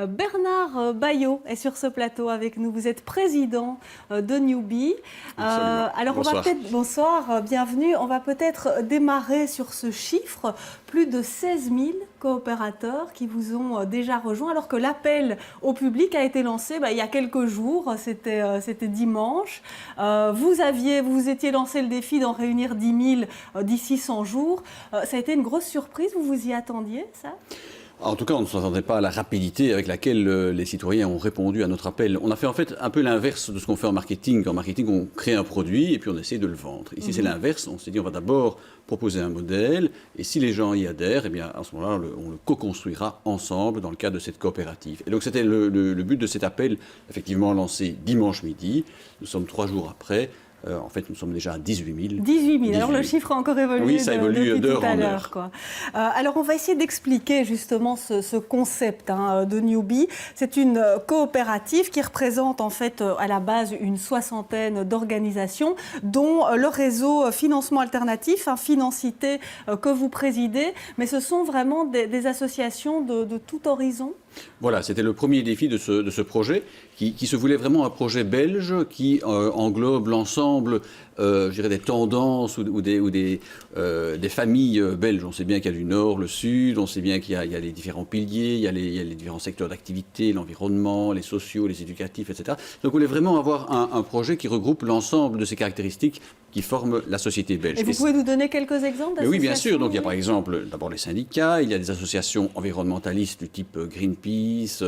Bernard Baillot est sur ce plateau avec nous. Vous êtes président de Newbie. Alors bonsoir. Bonsoir, bienvenue. On va peut-être démarrer sur ce chiffre. Plus de 16 000 coopérateurs qui vous ont déjà rejoints, alors que l'appel au public a été lancé il y a quelques jours, c'était dimanche. Vous étiez lancé le défi d'en réunir 10 000 d'ici 100 jours. Ça a été une grosse surprise, vous vous y attendiez, ça ? En tout cas, on ne s'attendait pas à la rapidité avec laquelle les citoyens ont répondu à notre appel. On a fait en fait un peu l'inverse de ce qu'on fait en marketing. En marketing, on crée un produit et puis on essaie de le vendre. Ici, c'est l'inverse. On s'est dit, on va d'abord proposer un modèle et si les gens y adhèrent, eh bien, à ce moment-là, on le co-construira ensemble dans le cadre de cette coopérative. Et donc, c'était le but de cet appel, effectivement, lancé dimanche midi. Nous sommes 3 jours après. En fait, nous sommes déjà à 18 000. 18 000. Alors, le chiffre a encore évolué. Oui, ça évolue d'heure en heure. Alors, on va essayer d'expliquer justement ce concept de Newbie. C'est une coopérative qui représente en fait à la base une 60aine d'organisations, dont le réseau Financement Alternatif, Financité, que vous présidez. Mais ce sont vraiment des associations de tout horizon. Voilà, c'était le premier défi de ce projet, qui se voulait vraiment un projet belge qui englobe l'ensemble, je dirais, des tendances ou des familles belges. On sait bien qu'il y a du nord, le sud, on sait bien qu'il y a les différents piliers, il y a les différents secteurs d'activité, l'environnement, les sociaux, les éducatifs, etc. Donc on voulait vraiment avoir un projet qui regroupe l'ensemble de ces caractéristiques qui forment la société belge. Et vous pouvez nous donner quelques exemples d'associations ? Oui, bien sûr. Donc il y a par exemple d'abord les syndicats, il y a des associations environnementalistes du type Greenpeace,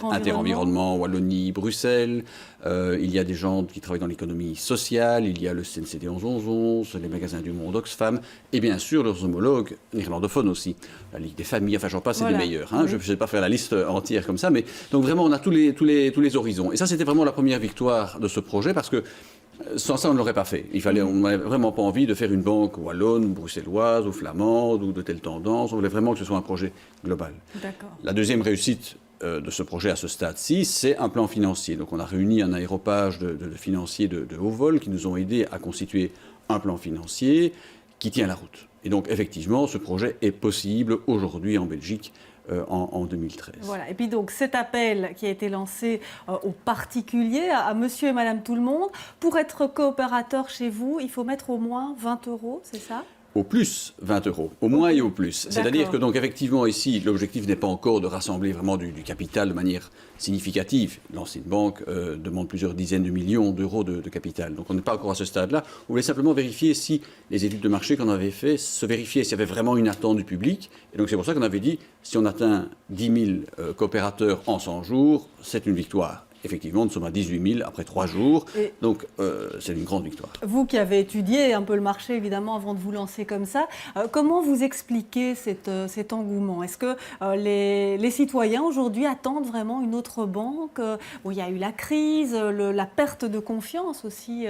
Interenvironnement, Wallonie, Bruxelles. Il y a des gens qui travaillent dans l'économie sociale, il y a le CNCD 1111, les magasins du monde Oxfam, et bien sûr leurs homologues néerlandophones aussi, la Ligue des familles, enfin j'en passe, c'est les meilleurs. Oui. Je ne vais pas faire la liste entière comme ça, mais donc vraiment on a tous les horizons. Et ça c'était vraiment la première victoire de ce projet parce que sans ça, on ne l'aurait pas fait. On n'avait vraiment pas envie de faire une banque wallonne, bruxelloise ou flamande ou de telle tendance. On voulait vraiment que ce soit un projet global. D'accord. La deuxième réussite de ce projet à ce stade-ci, c'est un plan financier. Donc on a réuni un aéropage de financiers de haut vol qui nous ont aidés à constituer un plan financier qui tient la route. Et donc effectivement, ce projet est possible aujourd'hui en Belgique. En 2013. Voilà. Et puis donc cet appel qui a été lancé aux particuliers, à monsieur et madame tout le monde, pour être coopérateur chez vous, il faut mettre au moins 20 €, c'est ça ? Au plus 20 €, au moins et au plus. C'est-à-dire que donc effectivement ici, l'objectif n'est pas encore de rassembler vraiment du capital de manière significative. Lancer une banque demande plusieurs dizaines de millions d'euros de capital. Donc on n'est pas encore à ce stade-là. On voulait simplement vérifier si les études de marché qu'on avait fait se vérifiaient, s'il y avait vraiment une attente du public. Et donc c'est pour ça qu'on avait dit, si on atteint 10 000 coopérateurs en 100 jours, c'est une victoire. Effectivement, nous sommes à 18 000 après 3 jours, donc c'est une grande victoire. Vous qui avez étudié un peu le marché, évidemment, avant de vous lancer comme ça, comment vous expliquez cet engouement ? Est-ce que les citoyens aujourd'hui attendent vraiment une autre banque ? Il y a eu la crise, la perte de confiance aussi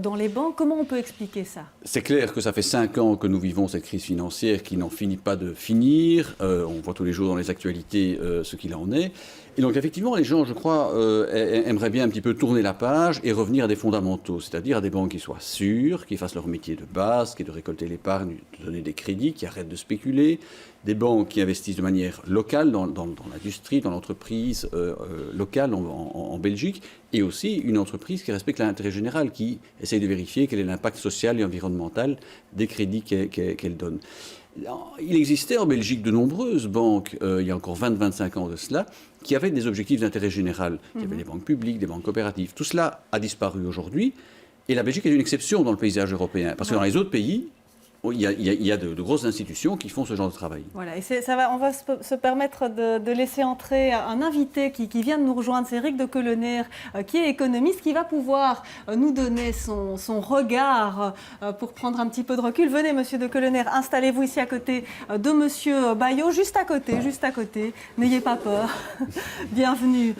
dans les banques. Comment on peut expliquer ça ? C'est clair que ça fait 5 ans que nous vivons cette crise financière qui n'en finit pas de finir. On voit tous les jours dans les actualités ce qu'il en est. Et donc effectivement, les gens, je crois, aimeraient bien un petit peu tourner la page et revenir à des fondamentaux, c'est-à-dire à des banques qui soient sûres, qui fassent leur métier de base, qui est de récolter l'épargne, de donner des crédits, qui arrêtent de spéculer, des banques qui investissent de manière locale dans l'industrie, dans l'entreprise locale en Belgique, et aussi une entreprise qui respecte l'intérêt général, qui essaye de vérifier quel est l'impact social et environnemental des crédits qu'elle donne. Il existait en Belgique de nombreuses banques, il y a encore 20-25 ans de cela, qui avaient des objectifs d'intérêt général. Il y avait des banques publiques, des banques coopératives. Tout cela a disparu aujourd'hui. Et la Belgique est une exception dans le paysage européen. Parce que dans les autres pays, il y a de grosses institutions qui font ce genre de travail. Voilà, et on va se permettre de laisser entrer un invité qui vient de nous rejoindre, c'est Eric de Keulener, qui est économiste, qui va pouvoir nous donner son regard pour prendre un petit peu de recul. Venez, monsieur de Keulener, installez-vous ici à côté de monsieur Baillot, juste à côté, n'ayez pas peur. Bienvenue.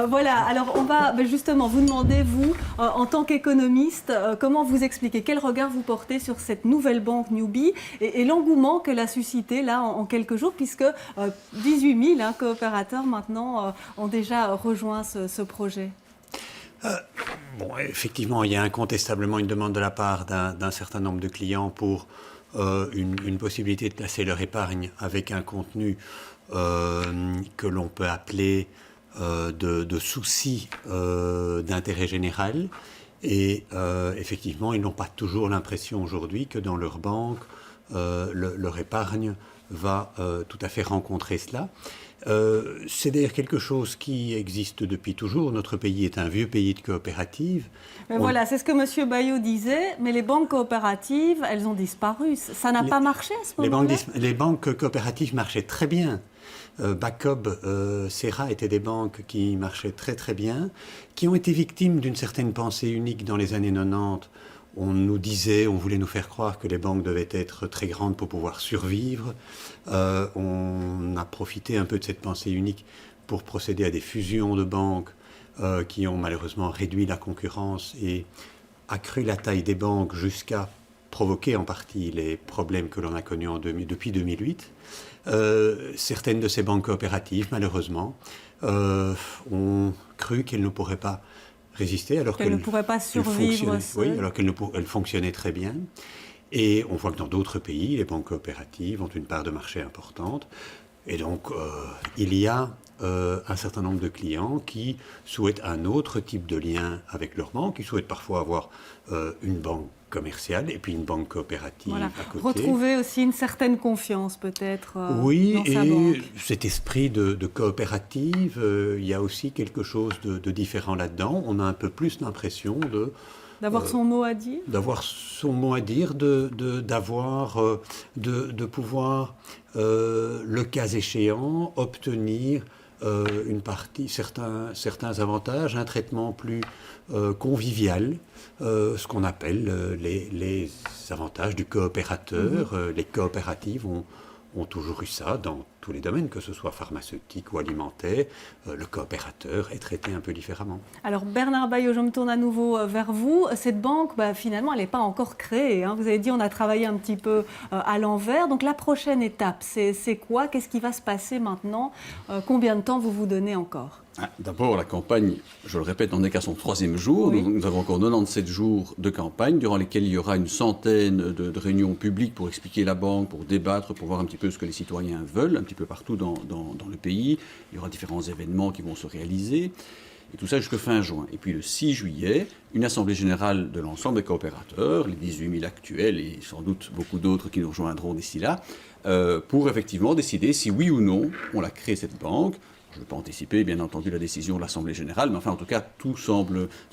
Voilà, alors on va justement vous demander, vous, en tant qu'économiste, comment vous expliquez, quel regard vous portez sur cette nouvelle banque Newbie et l'engouement qu'elle a suscité là en quelques jours, puisque 18 000 coopérateurs maintenant ont déjà rejoint ce projet. Effectivement, il y a incontestablement une demande de la part d'un certain nombre de clients pour une possibilité de placer leur épargne avec un contenu que l'on peut appeler de soucis d'intérêt général. Et effectivement, ils n'ont pas toujours l'impression aujourd'hui que dans leur banque, leur épargne va tout à fait rencontrer cela. C'est d'ailleurs quelque chose qui existe depuis toujours. Notre pays est un vieux pays de coopératives. Voilà, c'est ce que M. Bayot disait, mais les banques coopératives, elles ont disparu. Ça n'a pas marché à ce moment-là? Les banques coopératives marchaient très bien. Bacob, Serra étaient des banques qui marchaient très très bien, qui ont été victimes d'une certaine pensée unique dans les années 90. On nous disait, on voulait nous faire croire que les banques devaient être très grandes pour pouvoir survivre. On a profité un peu de cette pensée unique pour procéder à des fusions de banques qui ont malheureusement réduit la concurrence et accru la taille des banques jusqu'à provoquer en partie les problèmes que l'on a connus depuis 2008. Certaines de ces banques coopératives, malheureusement, ont cru qu'elles ne pourraient pas résister alors qu'elles ne pourraient pas survivre. Oui, alors qu'elles fonctionnaient très bien. Et on voit que dans d'autres pays, les banques coopératives ont une part de marché importante. Et donc, il y a un certain nombre de clients qui souhaitent un autre type de lien avec leur banque, qui souhaitent parfois avoir une banque commerciale et puis une banque coopérative à côté. Retrouver aussi une certaine confiance peut-être oui, dans sa banque. Cet esprit de coopérative, il y a aussi quelque chose de différent là-dedans. On a un peu plus l'impression d'avoir son mot à dire. D'avoir son mot à dire, de pouvoir, le cas échéant, obtenir une partie, certains avantages, un traitement plus convivial, ce qu'on appelle les avantages du coopérateur. Les coopératives ont toujours eu ça dans tous les domaines, que ce soit pharmaceutique ou alimentaire. Le coopérateur est traité un peu différemment. Alors Bernard Bayot, je me tourne à nouveau vers vous. Cette banque, finalement, elle n'est pas encore créée. Hein. Vous avez dit on a travaillé un petit peu à l'envers. Donc la prochaine étape, c'est quoi? Qu'est-ce qui va se passer maintenant? Combien de temps vous donnez encore? D'abord, la campagne, je le répète, n'en est qu'à son 3e jour. Oui. Nous avons encore 97 jours de campagne, durant lesquels il y aura une centaine de réunions publiques pour expliquer la banque, pour débattre, pour voir un petit peu ce que les citoyens veulent, un petit peu partout dans le pays. Il y aura différents événements qui vont se réaliser. Et tout ça jusqu'à fin juin. Et puis le 6 juillet, une assemblée générale de l'ensemble des coopérateurs, les 18 000 actuels et sans doute beaucoup d'autres qui nous rejoindront d'ici là, pour effectivement décider si oui ou non on la crée cette banque. Je ne veux pas anticiper, bien entendu, la décision de l'Assemblée générale, mais enfin, en tout cas, tous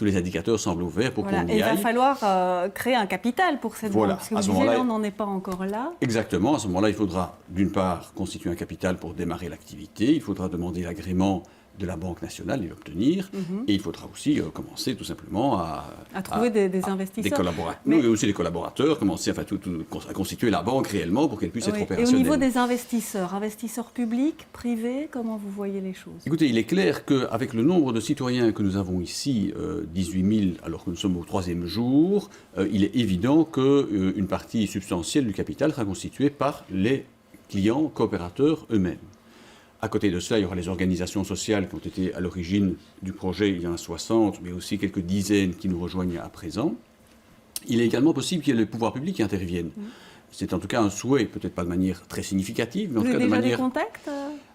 les indicateurs semblent ouverts pour qu'on y aille. Et il va falloir créer un capital pour cette banque, parce que vous disiez, on n'en est pas encore là. Exactement. À ce moment-là, il faudra, d'une part, constituer un capital pour démarrer l'activité. Il faudra demander l'agrément de la Banque nationale et l'obtenir. Et il faudra aussi commencer tout simplement à trouver des investisseurs. Des collaborateurs. Mais aussi des collaborateurs, commencer à constituer la banque réellement pour qu'elle puisse être opérationnelle. Et au niveau des investisseurs publics, privés, comment vous voyez les choses? Écoutez, il est clair qu'avec le nombre de citoyens que nous avons ici, 18 000, alors que nous sommes au 3e jour, il est évident qu'une partie substantielle du capital sera constituée par les clients coopérateurs eux-mêmes. À côté de cela, il y aura les organisations sociales qui ont été à l'origine du projet, il y en a 60, mais aussi quelques dizaines qui nous rejoignent à présent. Il est également possible qu'il y ait les pouvoirs publics qui interviennent. C'est en tout cas un souhait, peut-être pas de manière très significative, mais en tout cas de manière... Vous avez déjà des contacts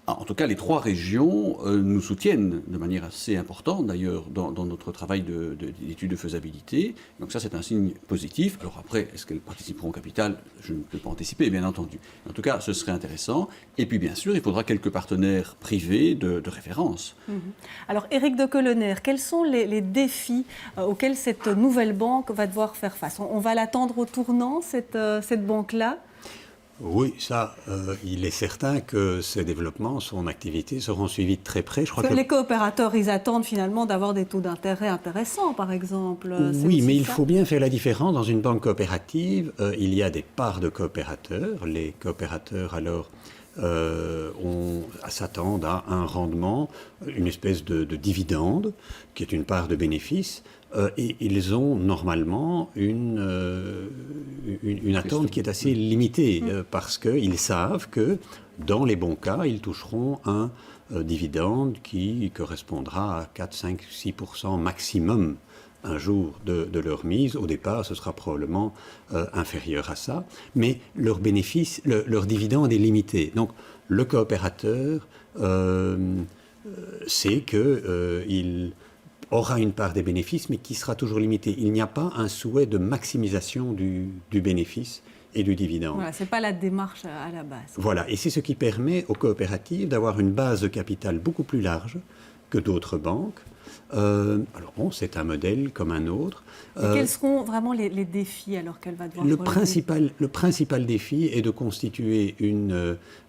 En tout cas, les 3 régions nous soutiennent de manière assez importante, d'ailleurs, dans notre travail d'étude de faisabilité. Donc ça, c'est un signe positif. Alors après, est-ce qu'elles participeront au capital? Je ne peux pas anticiper, bien entendu. En tout cas, ce serait intéressant. Et puis, bien sûr, il faudra quelques partenaires privés de référence. Alors, Éric de Colonner, quels sont les défis auxquels cette nouvelle banque va devoir faire face? On va l'attendre au tournant, cette banque-là? Oui, ça, il est certain que ces développements, son activité, seront suivis de très près. Je crois que les coopérateurs, ils attendent finalement d'avoir des taux d'intérêt intéressants, par exemple. Oui, mais il faut bien faire la différence. Dans une banque coopérative, il y a des parts de coopérateurs. Les coopérateurs, alors, s'attendent à un rendement, une espèce de dividende, qui est une part de bénéfice. Et ils ont normalement une attente qui est assez limitée parce qu'ils savent que dans les bons cas, ils toucheront un dividende qui correspondra à 4, 5, 6% maximum un jour de leur mise. Au départ, ce sera probablement inférieur à ça, mais leur bénéfice, leur dividende est limité. Donc le coopérateur sait qu'il aura une part des bénéfices, mais qui sera toujours limitée. Il n'y a pas un souhait de maximisation du bénéfice et du dividende. Voilà, ce n'est pas la démarche à la base. Voilà, et c'est ce qui permet aux coopératives d'avoir une base de capital beaucoup plus large que d'autres banques. Alors bon, c'est un modèle comme un autre. Quels seront vraiment les défis alors qu'elle va devoir relever ? Le principal défi est de constituer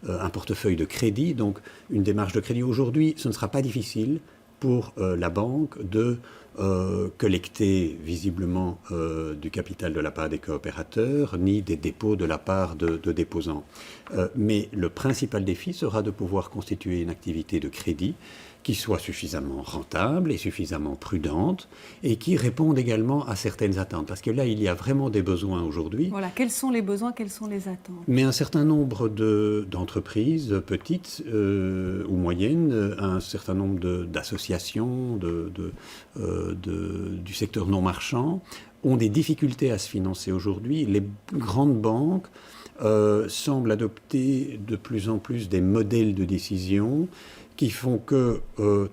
un portefeuille de crédit, donc une démarche de crédit. Aujourd'hui, ce ne sera pas difficile pour la banque de collecter visiblement du capital de la part des coopérateurs, ni des dépôts de la part de déposants. Mais le principal défi sera de pouvoir constituer une activité de crédit qui soit suffisamment rentable et suffisamment prudente et qui réponde également à certaines attentes. Parce que là, il y a vraiment des besoins aujourd'hui. Voilà, quels sont les besoins, quelles sont les attentes ? Mais un certain nombre d'entreprises petites ou moyennes, un certain nombre d'associations du secteur non marchand ont des difficultés à se financer aujourd'hui. Les grandes banques semblent adopter de plus en plus des modèles de décision qui font que,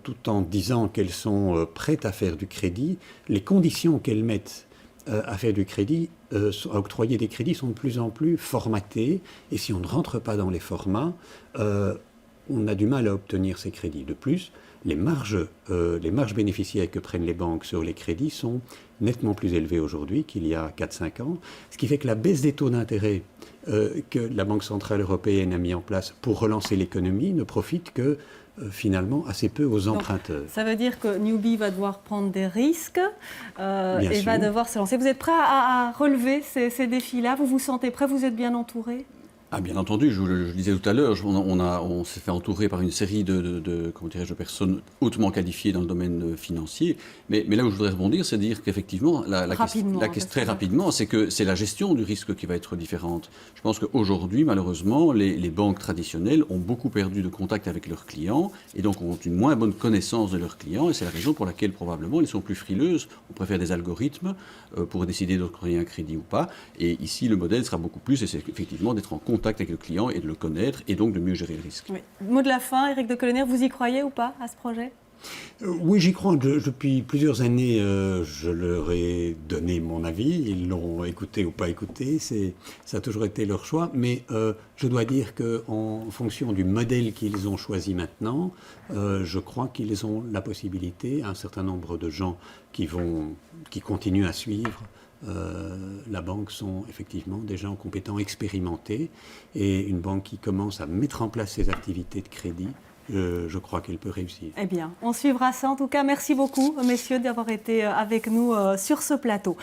tout en disant qu'elles sont prêtes à faire du crédit, les conditions qu'elles mettent à faire du crédit, à octroyer des crédits, sont de plus en plus formatées. Et si on ne rentre pas dans les formats, on a du mal à obtenir ces crédits. De plus, les marges bénéficiaires que prennent les banques sur les crédits sont nettement plus élevées aujourd'hui qu'il y a 4-5 ans, ce qui fait que la baisse des taux d'intérêt que la Banque centrale européenne a mis en place pour relancer l'économie ne profite que finalement assez peu aux emprunteurs. Donc, ça veut dire que Newbie va devoir prendre des risques et sûr. va devoir se lancer. Vous êtes prêt à relever ces défis-là ? Vous vous sentez prêt ? Vous êtes bien entouré ? Ah, bien entendu, je le disais tout à l'heure, on s'est fait entourer par une série de personnes hautement qualifiées dans le domaine financier. Mais là où je voudrais rebondir, c'est dire qu'effectivement, très rapidement, c'est que c'est la gestion du risque qui va être différente. Je pense qu'aujourd'hui, malheureusement, les banques traditionnelles ont beaucoup perdu de contact avec leurs clients et donc ont une moins bonne connaissance de leurs clients. Et c'est la raison pour laquelle probablement elles sont plus frileuses. On préfère des algorithmes pour décider d'octroyer un crédit ou pas. Et ici, le modèle sera beaucoup plus, et c'est effectivement d'être en contact avec le client et de le connaître et donc de mieux gérer le risque. Oui. Mot de la fin, Éric de Colonner, vous y croyez ou pas à ce projet ? Oui, j'y crois. Depuis plusieurs années, je leur ai donné mon avis. Ils l'ont écouté ou pas écouté. Ça a toujours été leur choix. Mais je dois dire qu'en fonction du modèle qu'ils ont choisi maintenant, je crois qu'ils ont la possibilité, un certain nombre de gens qui continuent à suivre la banque sont effectivement des gens compétents, expérimentés, et une banque qui commence à mettre en place ses activités de crédit, je crois qu'elle peut réussir. Eh bien, on suivra ça. En tout cas, merci beaucoup, messieurs, d'avoir été avec nous sur ce plateau.